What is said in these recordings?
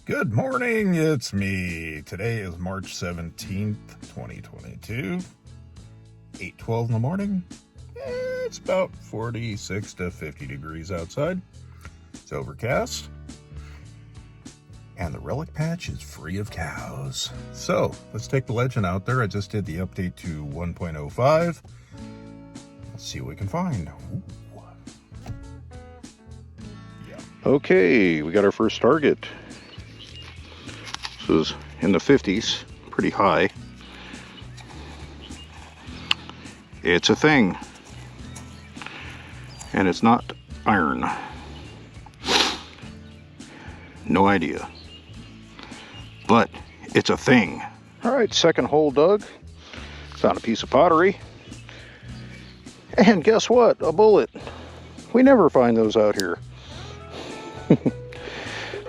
Good morning, it's me. Today is March 17th, 2022, 8:12 in the morning. It's about 46 to 50 degrees outside. It's overcast. And the relic patch is free of cows. So, let's take the legend out there. I just did the update to 1.05. Let's see what we can find. Ooh. Yeah. Okay, we got our first target. This is in the 50s, pretty high. It's a thing. And it's not iron. No idea. But it's a thing. Alright, second hole dug. Found a piece of pottery. And guess what? A bullet. We never find those out here.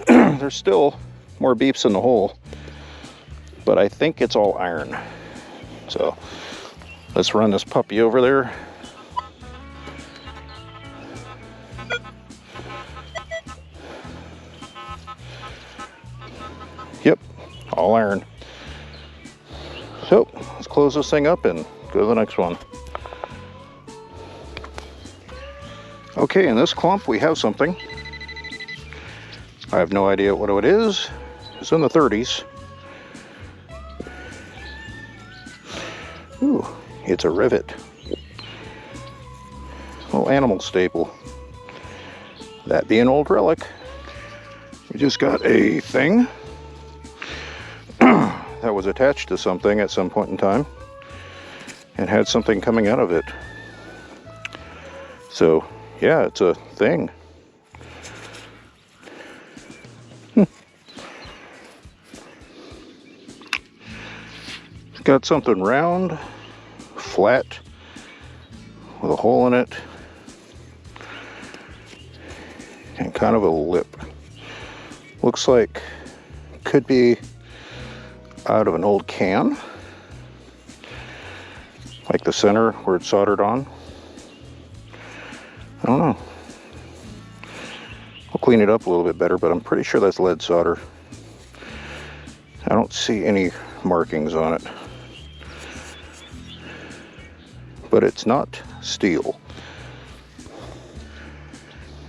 There's still more beeps in the hole, but I think it's all iron. So let's run this puppy over there. Yep, all iron. So let's close this thing up and go to the next one. Okay, in this clump we have something. I have no idea what it is. It's in the 30s. Ooh, it's a rivet. Little animal staple. That being old relic. We just got a thing that was attached to something at some point in time and had something coming out of it. So, yeah, it's a thing. Got something round, flat, with a hole in it, and kind of a lip. Looks like could be out of an old can, like the center where it's soldered on. I don't know. I'll clean it up a little bit better, but I'm pretty sure that's lead solder. I don't see any markings on it. But it's not steel.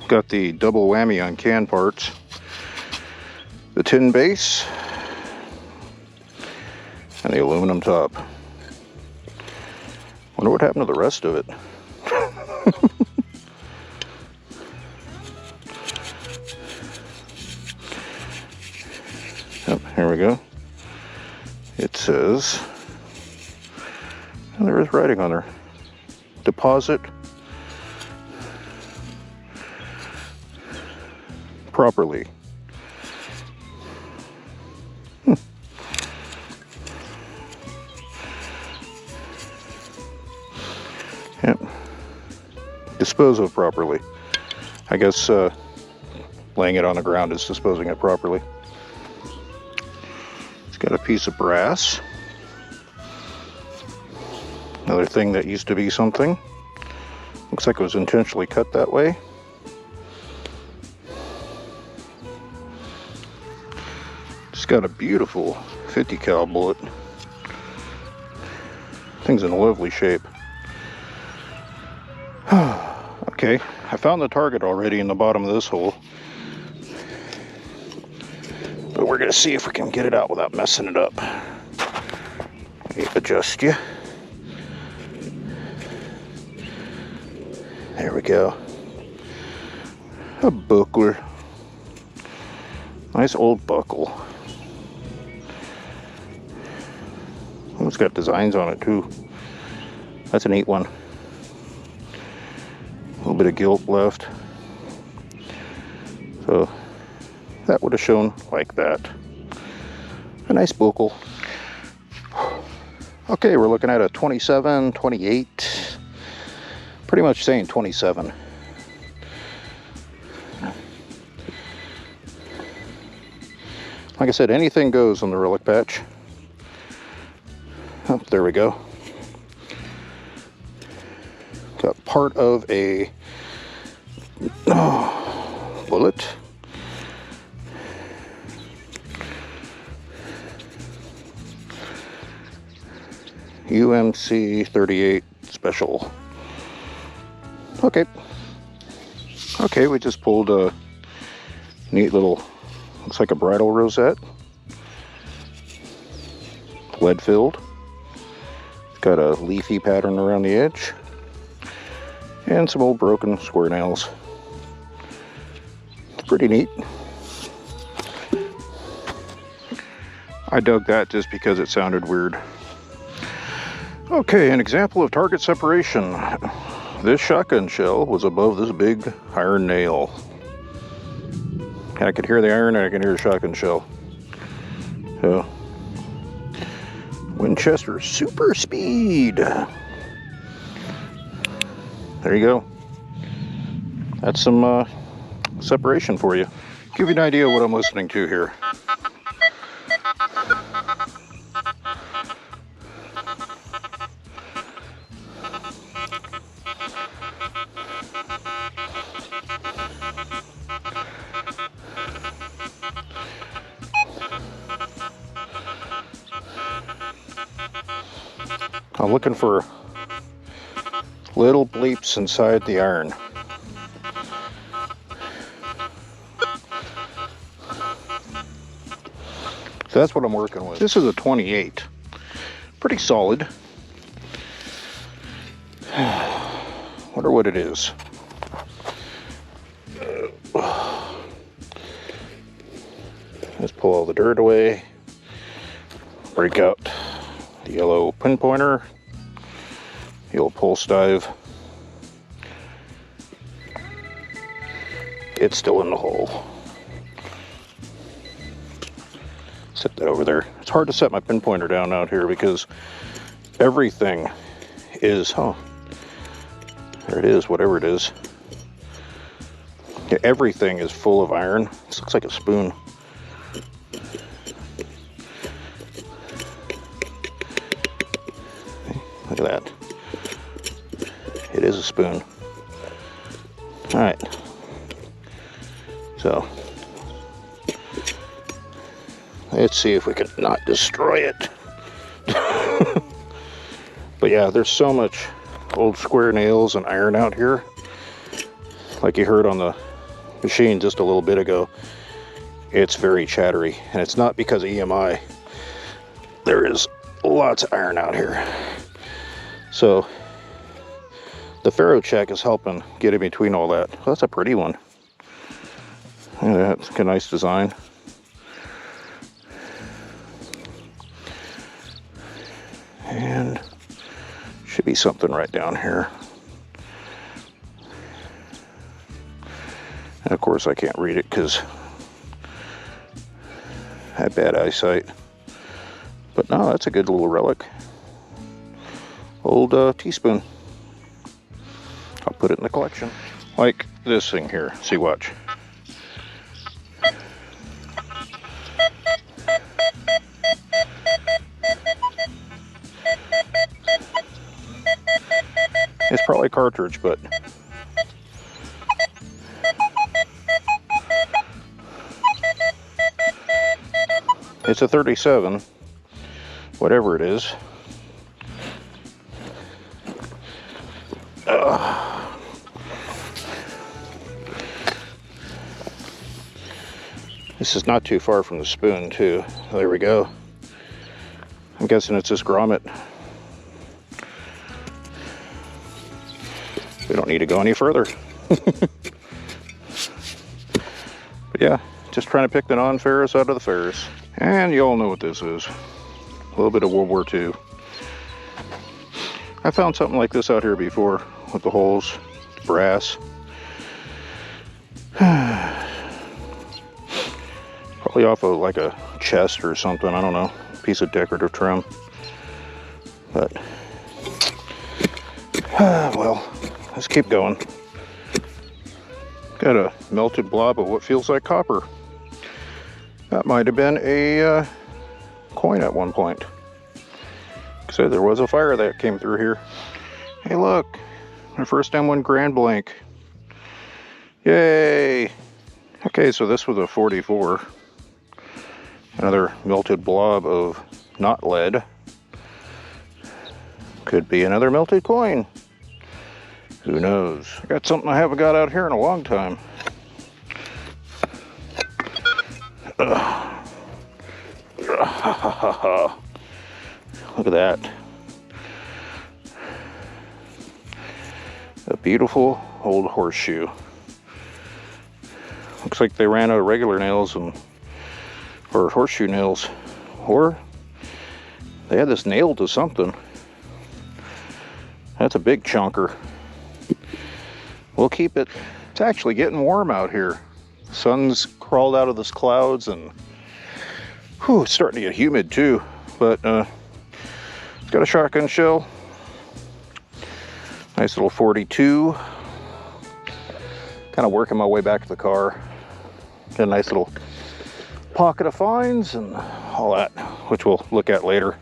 Got the double whammy on can parts. The tin base and the aluminum top. Wonder what happened to the rest of it. Yep, here we go. It says, and there is writing on there. Deposit properly. Yep. Dispose of properly. I guess laying it on the ground is disposing it properly. It's got a piece of brass. Another thing that used to be something. Looks like it was intentionally cut that way. Just got a beautiful 50 cal bullet. Thing's in a lovely shape. Okay, I found the target already in the bottom of this hole. But we're gonna see if we can get it out without messing it up. Let me adjust you. There we go. A buckler. Nice old buckle. Oh, it's got designs on it too. That's a neat one. A little bit of gilt left. So that would have shown like that. A nice buckle. Okay, we're looking at a 27, 28. Pretty much saying 27. Like I said, anything goes on the relic patch. Oh, there we go. Got part of a bullet. UMC38 special. Okay. Okay, we just pulled a neat little, looks like a bridle rosette. Lead filled. It's got a leafy pattern around the edge. And some old broken square nails. It's pretty neat. I dug that just because it sounded weird. Okay, an example of target separation. This shotgun shell was above this big iron nail. I could hear the iron and I could hear the shotgun shell. So, Winchester super speed. There you go. That's some separation for you. Give you an idea of what I'm listening to here. I'm looking for little bleeps inside the iron. So that's what I'm working with. This is a 28. Pretty solid. Wonder what it is. Let's pull all the dirt away. Break out the yellow pinpointer. The old pulse dive. It's still in the hole. Set that over there. It's hard to set my pinpointer down out here because everything is, oh, there it is, whatever it is. Yeah, everything is full of iron. This looks like a spoon. Look at that. It is a spoon. All right. So, let's see if we can not destroy it. But yeah, there's so much old square nails and iron out here. Like you heard on the machine just a little bit ago, it's very chattery. And it's not because of EMI. There is lots of iron out here. So, the ferro check is helping get in between all that. Well, that's a pretty one. Yeah, that's a nice design. And should be something right down here. And of course I can't read it because I have bad eyesight. But no, that's a good little relic. Old teaspoon. I'll put it in the collection. Like this thing here. See, watch. It's probably cartridge, but it's a 37, whatever it is. This is not too far from the spoon, too. There we go. I'm guessing it's this grommet. We don't need to go any further. But yeah, just trying to pick the non-ferrous out of the ferrous. And you all know what this is. A little bit of World War II. I found something like this out here before with the holes, brass. Probably off of like a chest or something, I don't know. Piece of decorative trim. But, well, let's keep going. Got a melted blob of what feels like copper. That might have been a coin at one point. So there was a fire that came through here. Hey look, my first M1 Grand Blank. Yay! Okay, so this was a 44. Another melted blob of not lead. Could be another melted coin. Who knows? I got something I haven't got out here in a long time. Look at that. A beautiful old horseshoe. Looks like they ran out of regular nails or horseshoe nails, or they had this nailed to something. That's a big chunker. We'll keep it. It's actually getting warm out here. The sun's crawled out of the clouds, and whew, it's starting to get humid too. But it's got a shotgun shell. Nice little 42. Kind of working my way back to the car. Got a nice little pocket of fines and all that, which we'll look at later.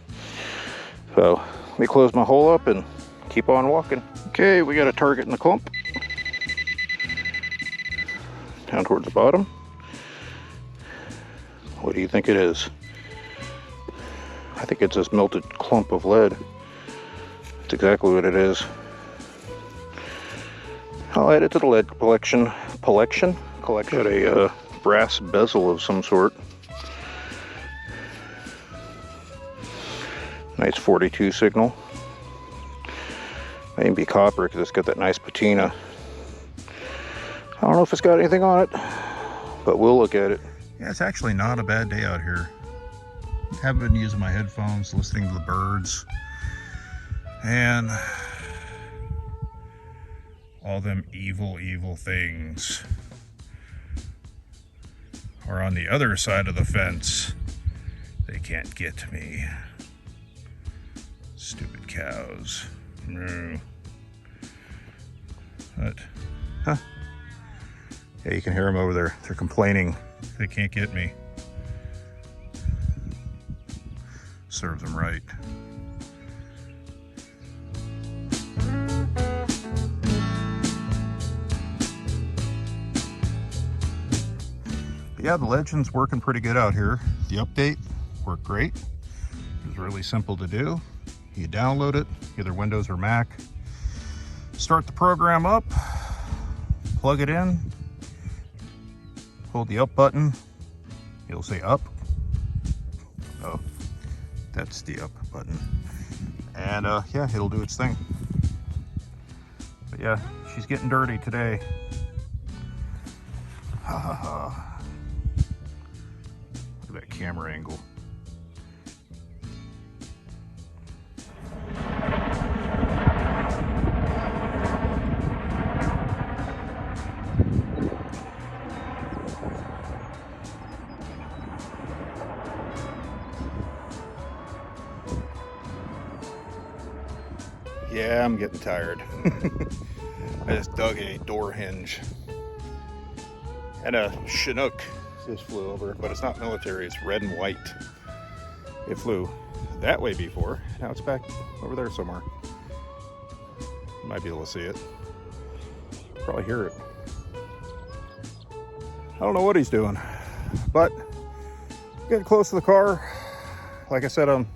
So let me close my hole up and keep on walking. Okay, we got a target in the clump. Down towards the bottom. What do you think it is? I think it's this melted clump of lead. That's exactly what it is. I'll add it to the lead collection. Got a brass bezel of some sort. Nice 42 signal. May be copper because it's got that nice patina. I don't know if it's got anything on it, but we'll look at it. Yeah, it's actually not a bad day out here. Haven't been using my headphones, listening to the birds, and all them evil things are on the other side of the fence. They can't get me. Stupid cows. No. But, huh? Yeah, you can hear them over there. They're complaining they can't get me. Serves them right. But yeah, the Legend's working pretty good out here. The update worked great. It was really simple to do. You download it, either Windows or Mac. Start the program up, plug it in, hold the up button. It'll say up. Oh, that's the up button. And yeah, it'll do its thing. But yeah, she's getting dirty today. Ha ha ha. Look at that camera angle. Yeah, I'm getting tired. I just dug a door hinge. And a Chinook just flew over, but it's not military, it's red and white. It flew that way before. Now it's back over there somewhere. You might be able to see it. Probably hear it. I don't know what he's doing, but getting close to the car. Like I said, I'm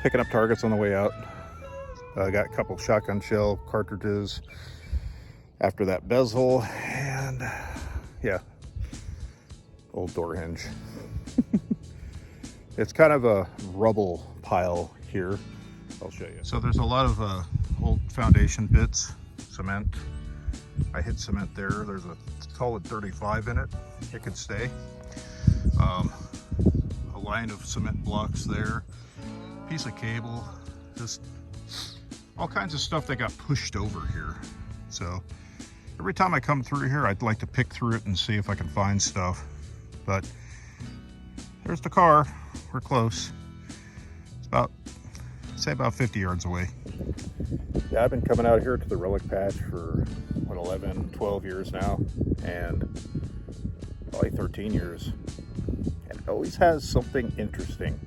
picking up targets on the way out. I got a couple shotgun shell cartridges after that bezel, and yeah, old door hinge. It's kind of a rubble pile here. I'll show you. So there's a lot of old foundation bits, cement. I hit cement there. There's a solid 35 in it. It could stay. A line of cement blocks there. Piece of cable. Just all kinds of stuff that got pushed over here. So every time I come through here, I'd like to pick through it and see if I can find stuff. But there's the car. We're close. It's about, say about 50 yards away. Yeah, I've been coming out here to the relic patch for, what, 11, 12 years now, and probably 13 years. And it always has something interesting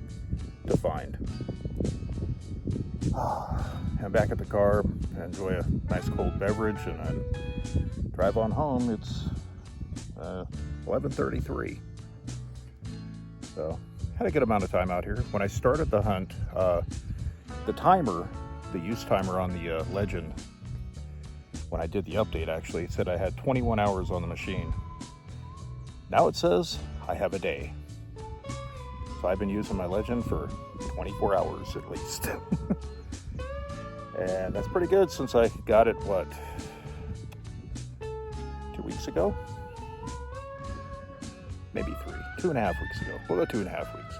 to find. I'm back at the car, I enjoy a nice cold beverage, and then drive on home. It's 11:33. So had a good amount of time out here. When I started the hunt, the timer the use timer on the Legend, when I did the update actually, it said I had 21 hours on the machine. Now it says I have a day. So I've been using my Legend for 24 hours at least. And that's pretty good since I got it, what, 2 weeks ago? Maybe 2.5 weeks ago. Well, 2.5 weeks.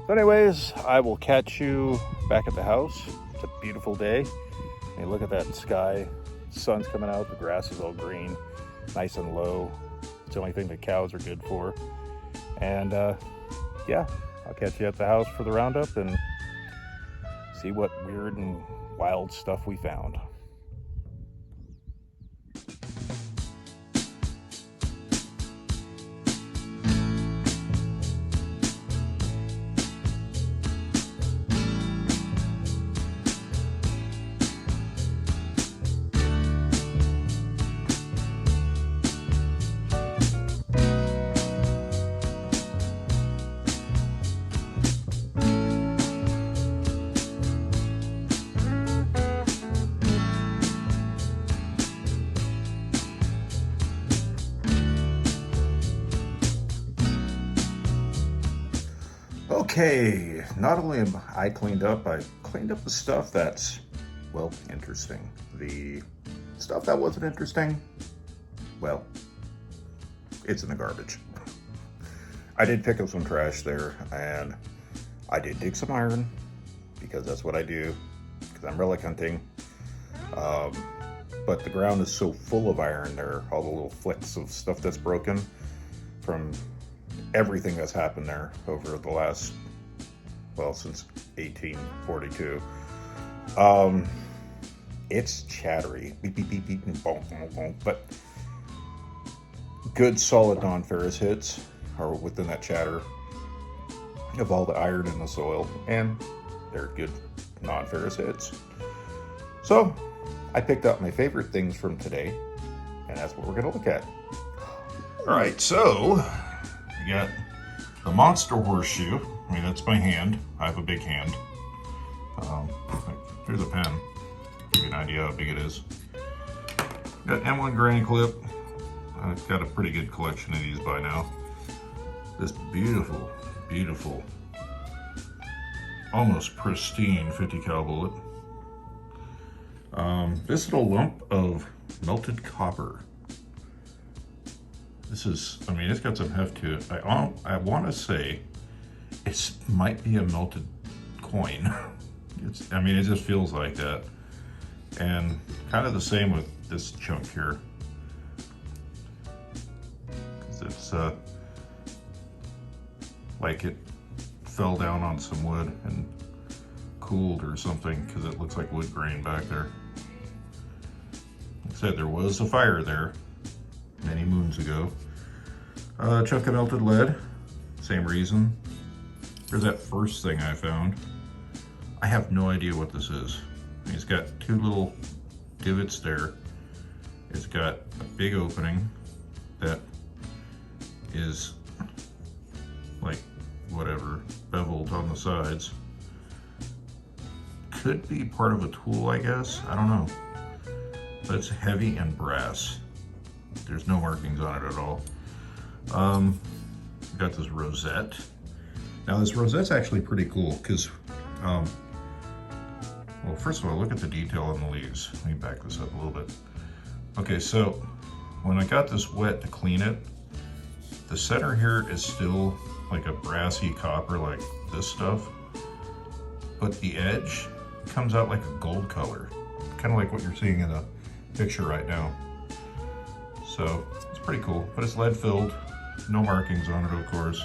So anyways, I will catch you back at the house. It's a beautiful day. I mean, look at that sky. The sun's coming out. The grass is all green, nice and low. It's the only thing that cows are good for. And yeah, I'll catch you at the house for the roundup and see what weird and wild stuff we found. Okay, not only am I cleaned up, I cleaned up the stuff that's, well, interesting. The stuff that wasn't interesting, well, it's in the garbage. I did pick up some trash there, and I did dig some iron, because that's what I do, because I'm relic hunting. But the ground is so full of iron there, all the little flecks of stuff that's broken from everything that's happened there over the last, well, since 1842. It's chattery, beep, beep, beep, beep, and bonk, bonk, bonk, but good solid non-ferrous hits are within that chatter of all the iron in the soil, and they're good non-ferrous hits. So I picked up my favorite things from today, and that's what we're going to look at. All right, so we got the monster horseshoe. I mean, that's my hand. I have a big hand. Here's a pen. Give you an idea how big it is. Got M1 granny clip. I've got a pretty good collection of these by now. This beautiful, beautiful, almost pristine 50 cal bullet. This little lump of melted copper. This is, I mean, it's got some heft to it. I want to say it might be a melted coin. I mean, it just feels like that. And kind of the same with this chunk here. It's like it fell down on some wood and cooled or something, because it looks like wood grain back there. Like I said, there was a fire there many moons ago. Chunk of melted lead, same reason. Here's that first thing I found. I have no idea what this is. It's got two little divots there. It's got a big opening that is like whatever, beveled on the sides. Could be part of a tool, I guess. I don't know. But it's heavy and brass. There's no markings on it at all. Got this rosette. Now this rosette's actually pretty cool because, well, first of all, look at the detail on the leaves. Let me back this up a little bit. Okay, so when I got this wet to clean it, the center here is still like a brassy copper like this stuff, but the edge comes out like a gold color, kind of like what you're seeing in the picture right now. So it's pretty cool, but it's lead filled, no markings on it, of course.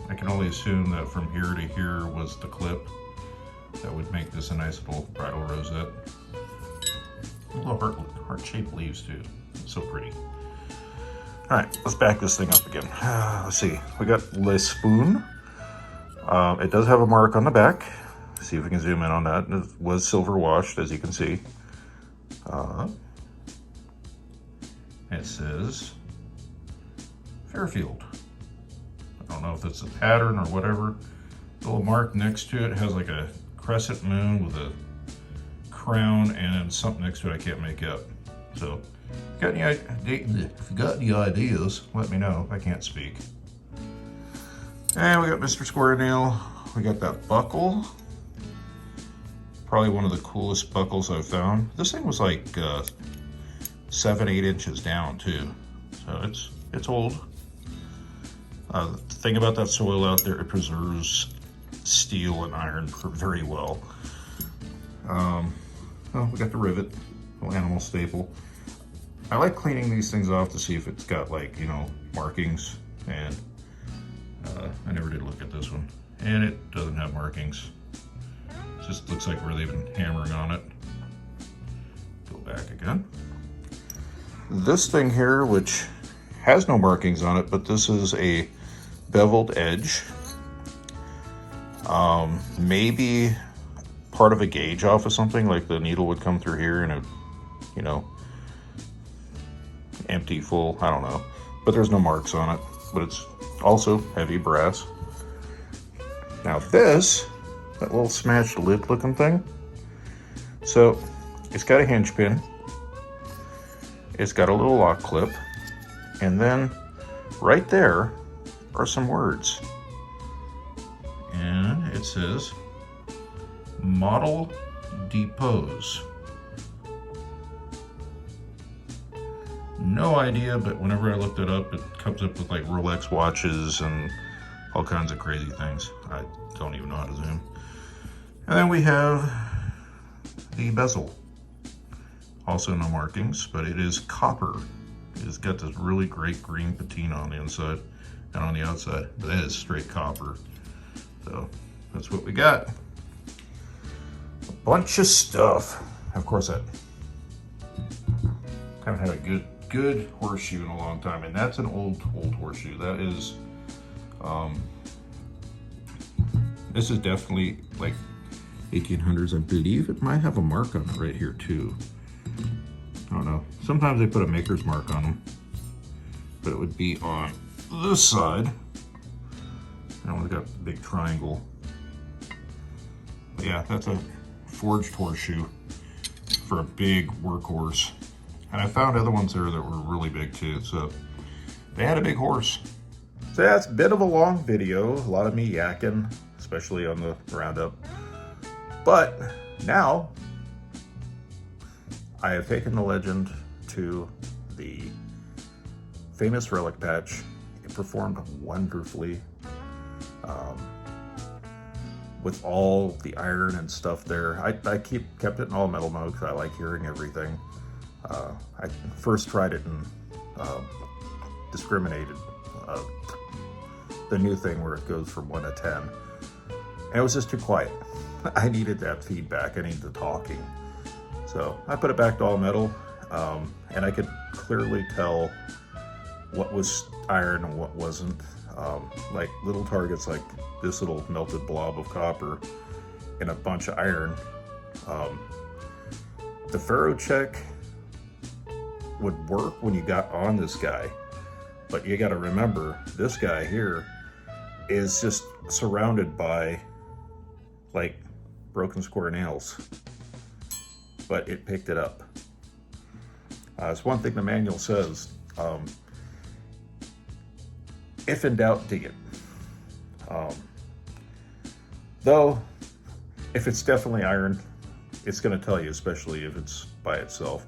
I can only assume that from here to here was the clip that would make this a nice little bridal rosette. Little heart-shaped leaves too, it's so pretty. All right, let's back this thing up again. Let's see, we got Le Spoon. It does have a mark on the back. See if we can zoom in on that. It was silver washed, as you can see. It says Fairfield. I don't know if it's a pattern or whatever. It little mark next to it has like a crescent moon with a crown and something next to it I can't make out. So if you got any ideas, let me know. I can't speak. And we got Mr. Square Nail. We got that buckle. Probably one of the coolest buckles I've found. This thing was like 7-8 inches down too. So it's old. The thing about that soil out there, it preserves steel and iron very well. Oh, we got the rivet, little animal staple. I like cleaning these things off to see if it's got like, you know, markings, and I never did look at this one. And it doesn't have markings. It just looks like where they've been hammering on it. Go back again. This thing here, which has no markings on it, but this is a beveled edge. Maybe part of a gauge off of something, like the needle would come through here and it, you know, empty, full, I don't know. But there's no marks on it, but it's also heavy brass. Now this, that little smashed lid looking thing, so it's got a hinge pin, it's got a little lock clip, and then right there are some words. And it says, model depose. No idea, but whenever I looked it up, it comes up with like Rolex watches and all kinds of crazy things. I don't even know how to zoom. And then we have the bezel. Also no markings, but it is copper. It's got this really great green patina on the inside and on the outside, but that is straight copper. So that's what we got. A bunch of stuff. Of course, I haven't had a good horseshoe in a long time, and that's an old horseshoe. That is, this is definitely like 1800s. I believe it might have a mark on it right here too. I don't know. Sometimes they put a maker's mark on them, but it would be on this side. And we've got the big triangle. But yeah, that's a forged horseshoe for a big workhorse. And I found other ones there that were really big too, so they had a big horse. So yeah, it's a bit of a long video, a lot of me yakking, especially on the roundup. But now, I have taken the legend to the famous relic patch. It performed wonderfully. With all the iron and stuff there. I kept it in all metal mode because I like hearing everything. I first tried it in discriminated, the new thing where it goes from 1 to 10. And it was just too quiet. I needed that feedback, I needed the talking. So I put it back to all metal, and I could clearly tell what was iron and what wasn't. Like little targets like this little melted blob of copper and a bunch of iron. The faro check would work when you got on this guy, but you got to remember this guy here is just surrounded by like broken square nails, but it picked it up. It's one thing the manual says, if in doubt, dig it. Though, if it's definitely iron, it's going to tell you, especially if it's by itself.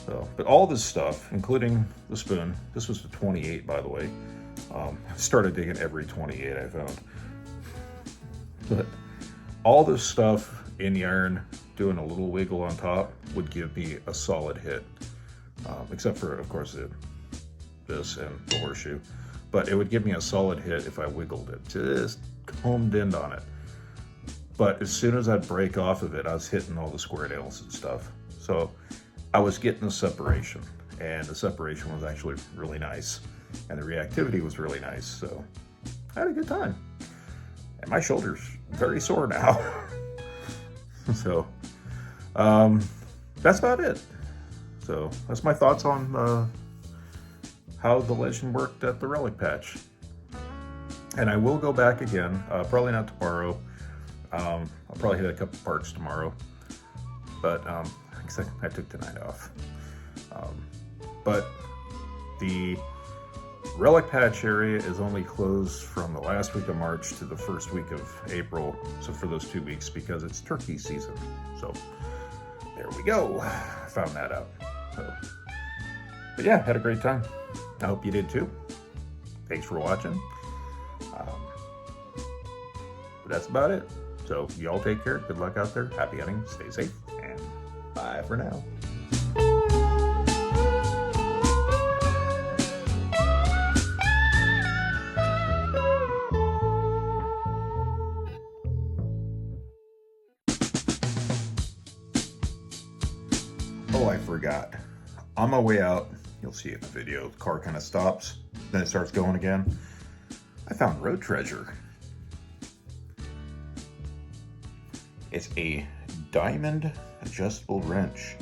So, but all this stuff, including the spoon, this was the 28, by the way. I started digging every 28 I found. But all this stuff in the iron, doing a little wiggle on top, would give me a solid hit. Except for, of course, this and the horseshoe. But it would give me a solid hit if I wiggled it, just homed in on it. But as soon as I'd break off of it, I was hitting all the square nails and stuff. So I was getting the separation, and the separation was actually really nice, and the reactivity was really nice. So I had a good time, and my shoulder's very sore now. So that's about it. So that's my thoughts on how the legend worked at the relic patch. And I will go back again, probably not tomorrow. I'll probably hit a couple parks tomorrow, but I took tonight off. But the relic patch area is only closed from the last week of March to the first week of April, so for those 2 weeks, because it's turkey season. So there we go. Found that out. So, but yeah, had a great time. I hope you did too. Thanks for watching. But that's about it. So y'all take care. Good luck out there. Happy hunting. Stay safe. And bye for now. Oh, I forgot. On my way out, you'll see it in the video, the car kind of stops, then it starts going again. I found road treasure. It's a diamond adjustable wrench.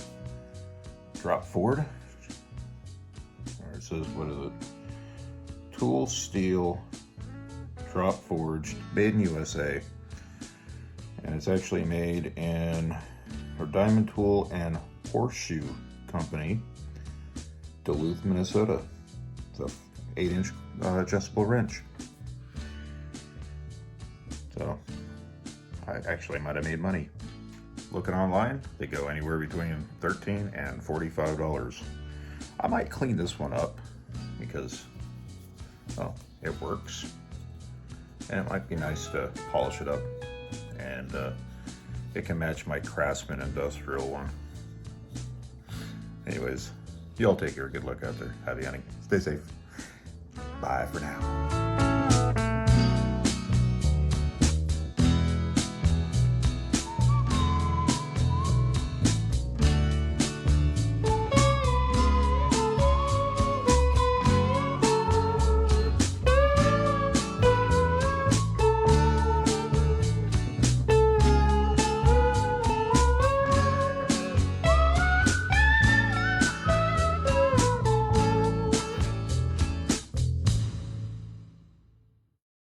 Drop forward. Or it says, what is it? Tool steel, drop forged, made in USA. And it's actually made in our Diamond Tool and Horseshoe Company, Duluth, Minnesota. It's a 8-inch adjustable wrench. So I actually might have made money. Looking online, they go anywhere between $13 and $45. I might clean this one up because, well, it works. And it might be nice to polish it up. And it can match my Craftsman industrial one. Anyways, y'all take care. Good luck out there. Happy hunting. Stay safe. Bye for now.